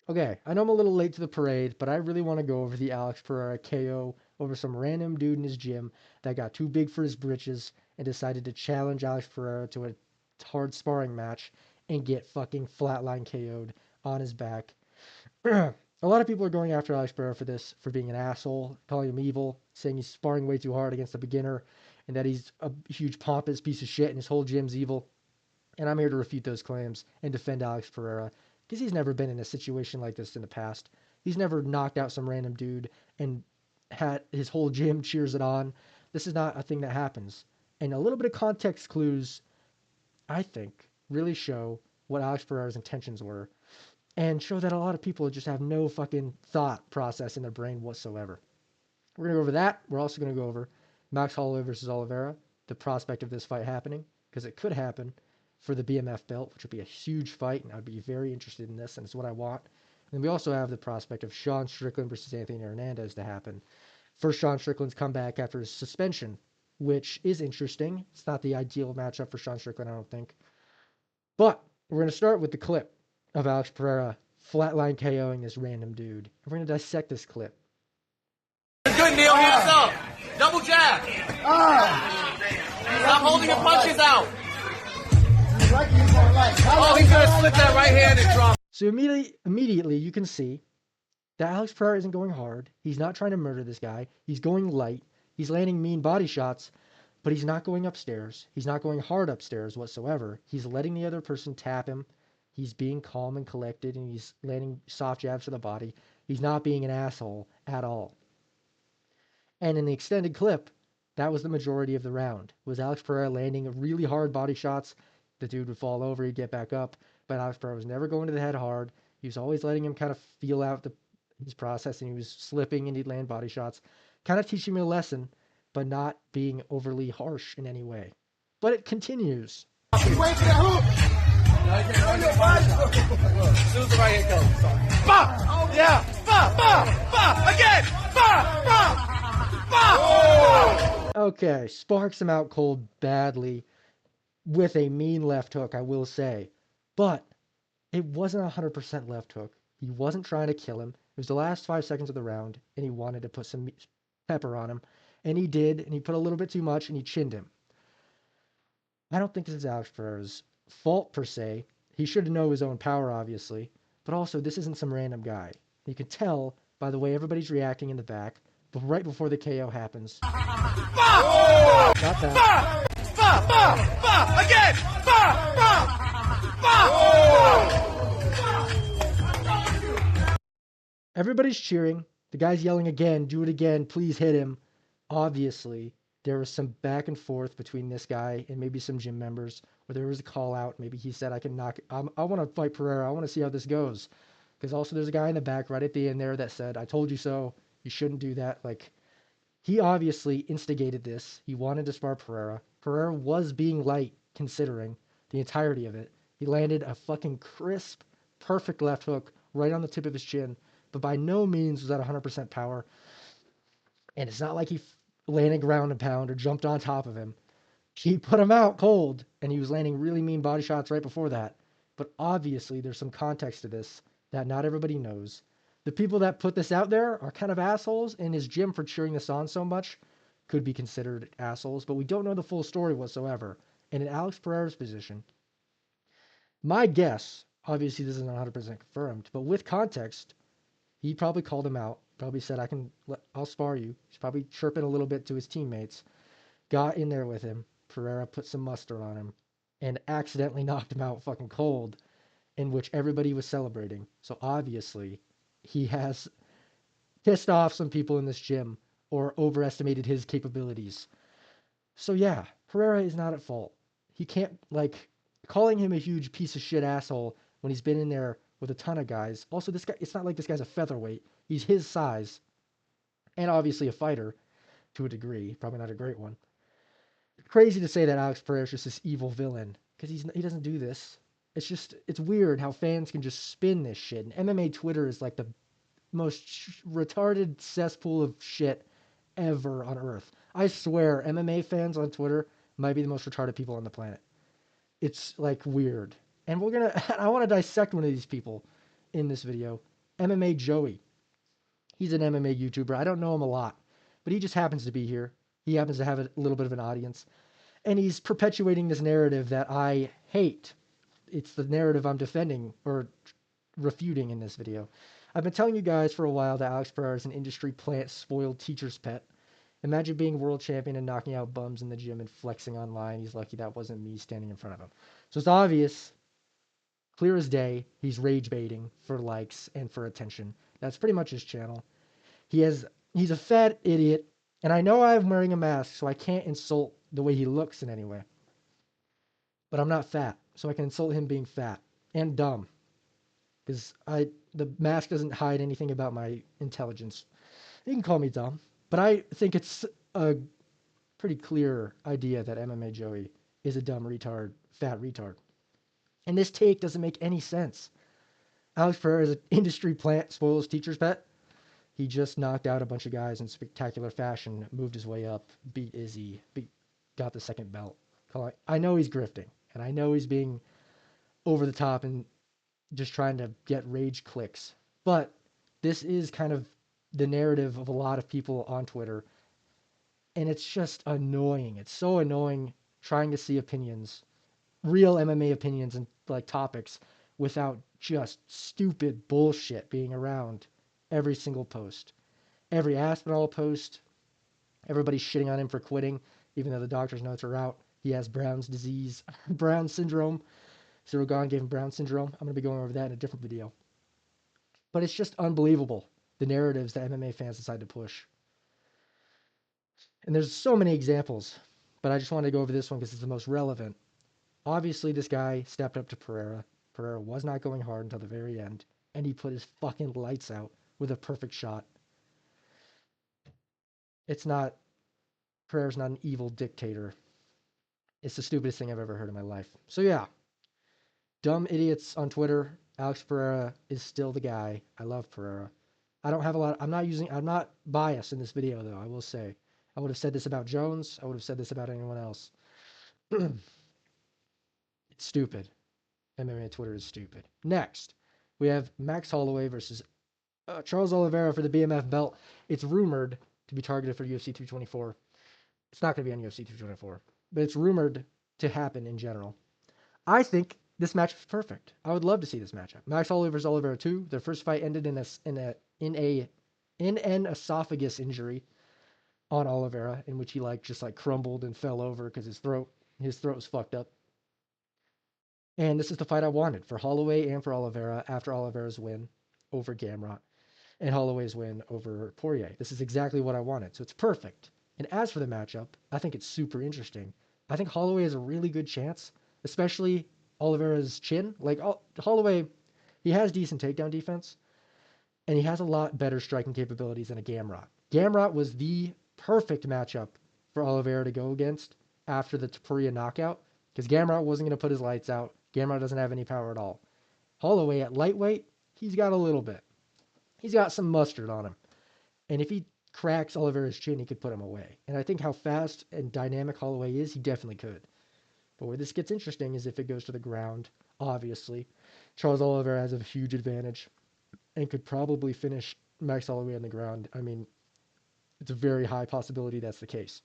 Okay, I know I'm a little late to the parade, but I really want to go over the Alex Pereira KO over some random dude in his gym that got too big for his britches and decided to challenge Alex Pereira to a hard sparring match and get fucking flatline KO'd on his back. A lot of people are going after Alex Pereira for this, for being an asshole, calling him evil, saying he's sparring way too hard against a beginner, and that he's a huge pompous piece of shit and his whole gym's evil. And I'm here to refute those claims and defend Alex Pereira because he's never been in a situation like this in the past. He's never knocked out some random dude and had his whole gym cheers it on. This is not a thing that happens. And a little bit of context clues, I think, really show what Alex Pereira's intentions were and show that a lot of people just have no fucking thought process in their brain whatsoever. We're going to go over that. We're also going to go over Max Holloway versus Oliveira, the prospect of this fight happening, because it could happen for the BMF belt, which would be a huge fight, and I'd be very interested in this, and it's what I want. And we also have the prospect of Sean Strickland versus Anthony Hernandez to happen. First, Sean Strickland's comeback after his suspension, which is interesting. It's not the ideal matchup for Sean Strickland, I don't think. But we're going to start with the clip of Alex Pereira flatline KOing this random dude. And we're going to dissect this clip. Good, Neil. Hands up. Double jab. Stop holding your punches out. Oh, he's going to slip that right hand and drop. So immediately you can see that Alex Pereira isn't going hard. He's not trying to murder this guy. He's going light. He's landing mean body shots, but he's not going upstairs. He's not going hard upstairs whatsoever. He's letting the other person tap him. He's being calm and collected, and he's landing soft jabs to the body. He's not being an asshole at all. And in the extended clip, that was the majority of the round. Was Alex Pereira landing really hard body shots? The dude would fall over, he'd get back up. But Alex Pereira was never going to the head hard. He was always letting him kind of feel out his process, and he was slipping and he'd land body shots. Kind of teaching him a lesson, but not being overly harsh in any way. But it continues. Wait for that hook. As soon as the right hand goes. Bah! Yeah. Bah! Bah! Bah! Again! Bah! Bah! Bah! Okay, sparks him out cold badly with a mean left hook, I will say. But it wasn't 100% left hook. He wasn't trying to kill him. It was the last 5 seconds of the round, and he wanted to put some pepper on him. And he did, and he put a little bit too much, and he chinned him. I don't think this is Alex Pereira's fault, per se. He should know his own power, obviously. But also, this isn't some random guy. You can tell by the way everybody's reacting in the back, but right before the KO happens. Bah! Not that. Bah! Bah! Bah! Bah! Again! Bah! Bah! Bah! Everybody's cheering. The guy's yelling again, do it again, please hit him. Obviously, there was some back and forth between this guy and maybe some gym members, where there was a call out. Maybe he said, I want to fight Pereira. I want to see how this goes. Because also there's a guy in the back right at the end there that said, I told you so. You shouldn't do that. Like, he obviously instigated this. He wanted to spar Pereira. Pereira was being light, considering the entirety of it. He landed a fucking crisp, perfect left hook right on the tip of his chin, but by no means was that 100% power. And it's not like he landed ground and pound or jumped on top of him. He put him out cold, and he was landing really mean body shots right before that. But obviously, there's some context to this that not everybody knows. The people that put this out there are kind of assholes, and his gym for cheering this on so much could be considered assholes, but we don't know the full story whatsoever. And in Alex Pereira's position, my guess, obviously this isn't 100% confirmed, but with context, he probably called him out, probably said, I'll spar you. He's probably chirping a little bit to his teammates, got in there with him. Pereira put some mustard on him and accidentally knocked him out fucking cold, in which everybody was celebrating. So obviously, he has pissed off some people in this gym or overestimated his capabilities. So yeah, Pereira is not at fault. He can't, calling him a huge piece of shit asshole when he's been in there with a ton of guys. Also, this guy, it's not like this guy's a featherweight. He's his size, and obviously a fighter to a degree, probably not a great one. Crazy to say that Alex Pereira is just this evil villain, because he doesn't do this. It's weird how fans can just spin this shit. And MMA Twitter is like the most retarded cesspool of shit ever on earth. I swear, MMA fans on Twitter might be the most retarded people on the planet. It's like weird. And I want to dissect one of these people in this video MMA Joey. He's an MMA YouTuber. I don't know him a lot, but he just happens to be here. He happens to have a little bit of an audience. And he's perpetuating this narrative that I hate. It's the narrative I'm defending or refuting in this video. I've been telling you guys for a while that Alex Pereira is an industry plant spoiled teacher's pet. Imagine being world champion and knocking out bums in the gym and flexing online. He's lucky that wasn't me standing in front of him. So it's obvious, clear as day, he's rage baiting for likes and for attention. That's pretty much his channel. He's a fat idiot, and I know I'm wearing a mask, so I can't insult the way he looks in any way. But I'm not fat, so I can insult him being fat and dumb. Because the mask doesn't hide anything about my intelligence. You can call me dumb, but I think it's a pretty clear idea that MMA Joey is a dumb retard, fat retard. And this take doesn't make any sense. Alex Pereira is an industry plant, spoils teacher's pet. He just knocked out a bunch of guys in spectacular fashion, moved his way up, beat Izzy, got the second belt. I know he's grifting, and I know he's being over the top and just trying to get rage clicks. But this is kind of the narrative of a lot of people on Twitter, and it's just annoying. It's so annoying trying to see opinions, real MMA opinions and like topics without just stupid bullshit being around every single post. Every Aspinall post, everybody's shitting on him for quitting, even though the doctor's notes are out. He has Brown's disease, Brown syndrome. Cyril Gahn gave him Brown syndrome. I'm going to be going over that in a different video. But it's just unbelievable, the narratives that MMA fans decide to push. And there's so many examples, but I just wanted to go over this one because it's the most relevant. Obviously, this guy stepped up to Pereira. Pereira was not going hard until the very end, and he put his fucking lights out with a perfect shot. It's not, Pereira's not an evil dictator. It's the stupidest thing I've ever heard in my life. So yeah, dumb idiots on Twitter. Alex Pereira is still the guy. I love Pereira. I don't have a lot, I'm not biased in this video though, I will say. I would have said this about Jones. I would have said this about anyone else. It's stupid. MMA Twitter is stupid. Next, we have Max Holloway versus Charles Oliveira for the BMF belt. It's rumored to be targeted for UFC 224. It's not going to be on UFC 224, but it's rumored to happen in general. I think this match is perfect. I would love to see this matchup. Max Holloway versus Oliveira 2. Their first fight ended in an esophagus injury on Oliveira, in which he just crumbled and fell over because his throat was fucked up. And this is the fight I wanted for Holloway and for Oliveira after Oliveira's win over Gamrot and Holloway's win over Poirier. This is exactly what I wanted, so it's perfect. And as for the matchup, I think it's super interesting. I think Holloway has a really good chance, especially Oliveira's chin. Like Holloway, he has decent takedown defense, and he has a lot better striking capabilities than a Gamrot. Gamrot was the perfect matchup for Oliveira to go against after the Poirier knockout, because Gamrot wasn't going to put his lights out. Gamrot doesn't have any power at all. Holloway at lightweight, he's got a little bit. He's got some mustard on him. And if he cracks Oliveira's chin, he could put him away. And I think how fast and dynamic Holloway is, he definitely could. But where this gets interesting is if it goes to the ground, obviously. Charles Oliveira has a huge advantage and could probably finish Max Holloway on the ground. I mean, it's a very high possibility that's the case.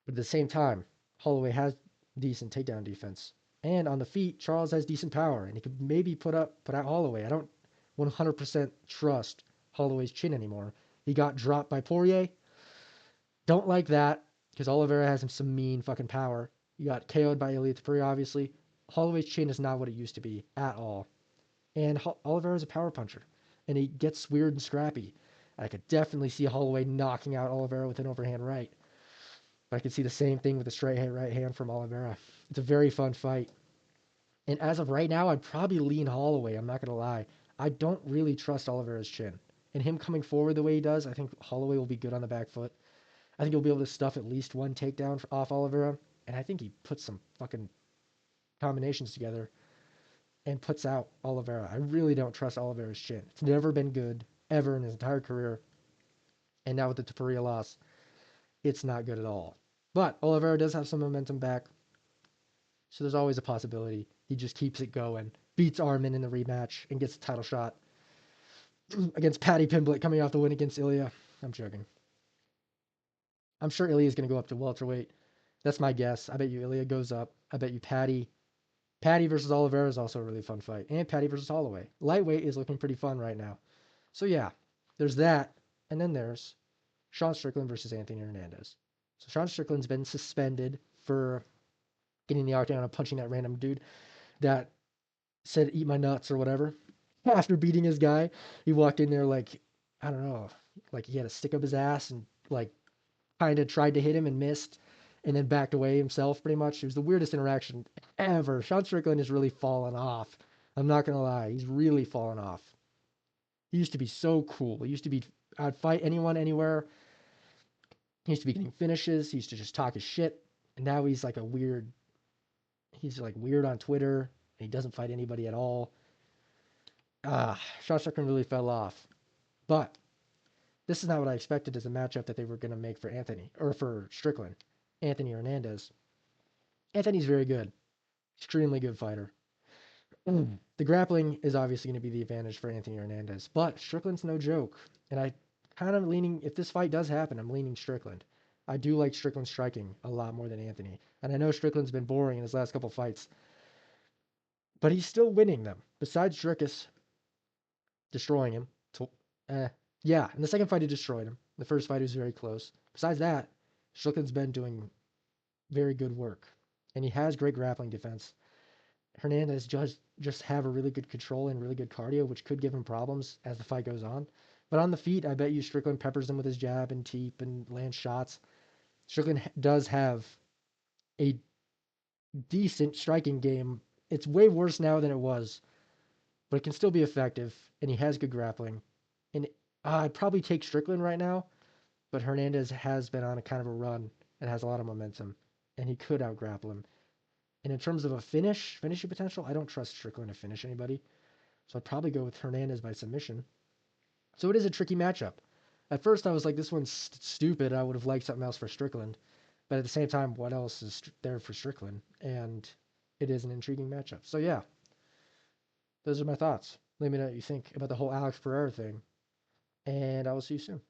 But at the same time, Holloway has decent takedown defense. And on the feet, Charles has decent power, and he could maybe put out Holloway. I don't 100% trust Holloway's chin anymore. He got dropped by Poirier. Don't like that, because Oliveira has some mean fucking power. He got KO'd by Ilia Topuria, obviously. Holloway's chin is not what it used to be at all. And Oliveira is a power puncher, and he gets weird and scrappy. I could definitely see Holloway knocking out Oliveira with an overhand right. But I could see the same thing with a straight right hand from Oliveira. It's a very fun fight. And as of right now, I'd probably lean Holloway. I'm not going to lie. I don't really trust Oliveira's chin. And him coming forward the way he does, I think Holloway will be good on the back foot. I think he'll be able to stuff at least one takedown off Oliveira. And I think he puts some fucking combinations together and puts out Oliveira. I really don't trust Oliveira's chin. It's never been good, ever in his entire career. And now with the Topuria loss, it's not good at all. But Oliveira does have some momentum back. So there's always a possibility he just keeps it going, beats Arman in the rematch, and gets the title shot. against Patty Pimblett coming off the win against Ilya. I'm joking. I'm sure Ilya's going to go up to welterweight. That's my guess. I bet you Ilya goes up. I bet you Patty versus Oliveira is also a really fun fight. And Patty versus Holloway. Lightweight is looking pretty fun right now. So yeah, there's that. And then there's Sean Strickland versus Anthony Hernandez. So Sean Strickland's been suspended for getting the knockdown and punching that random dude that said eat my nuts or whatever. After beating his guy, he walked in there like, I don't know, like he had a stick up his ass and like kind of tried to hit him and missed and then backed away himself pretty much. It was the weirdest interaction ever. Sean Strickland has really fallen off. I'm not going to lie. He's really fallen off. He used to be so cool. He used to be, I'd fight anyone, anywhere. He used to be getting finishes. He used to just talk his shit. And now he's like weird on Twitter. And he doesn't fight anybody at all. Sean Strickland really fell off. But this is not what I expected as a matchup that they were going to make for Anthony, or for Strickland. Anthony Hernandez. Anthony's very good. Extremely good fighter. The grappling is obviously going to be the advantage for Anthony Hernandez, but Strickland's no joke. And I kind of leaning, if this fight does happen, I'm leaning Strickland. I do like Strickland striking a lot more than Anthony. And I know Strickland's been boring in his last couple fights, but he's still winning them. Besides Dricus destroying him. Yeah, in the second fight he destroyed him. The first fight was very close. Besides that, Strickland's been doing very good work. And he has great grappling defense. Hernandez just have a really good control and really good cardio, which could give him problems as the fight goes on. But on the feet, I bet you Strickland peppers him with his jab and teep and lands shots. Strickland does have a decent striking game. It's way worse now than it was, but it can still be effective, and he has good grappling. And I'd probably take Strickland right now, but Hernandez has been on a kind of a run and has a lot of momentum, and he could out-grapple him. And in terms of a finishing potential, I don't trust Strickland to finish anybody. So I'd probably go with Hernandez by submission. So it is a tricky matchup. At first, I was like, this one's stupid. I would have liked something else for Strickland. But at the same time, what else is there for Strickland? And it is an intriguing matchup. So yeah, those are my thoughts. Let me know what you think about the whole Alex Pereira thing. And I will see you soon.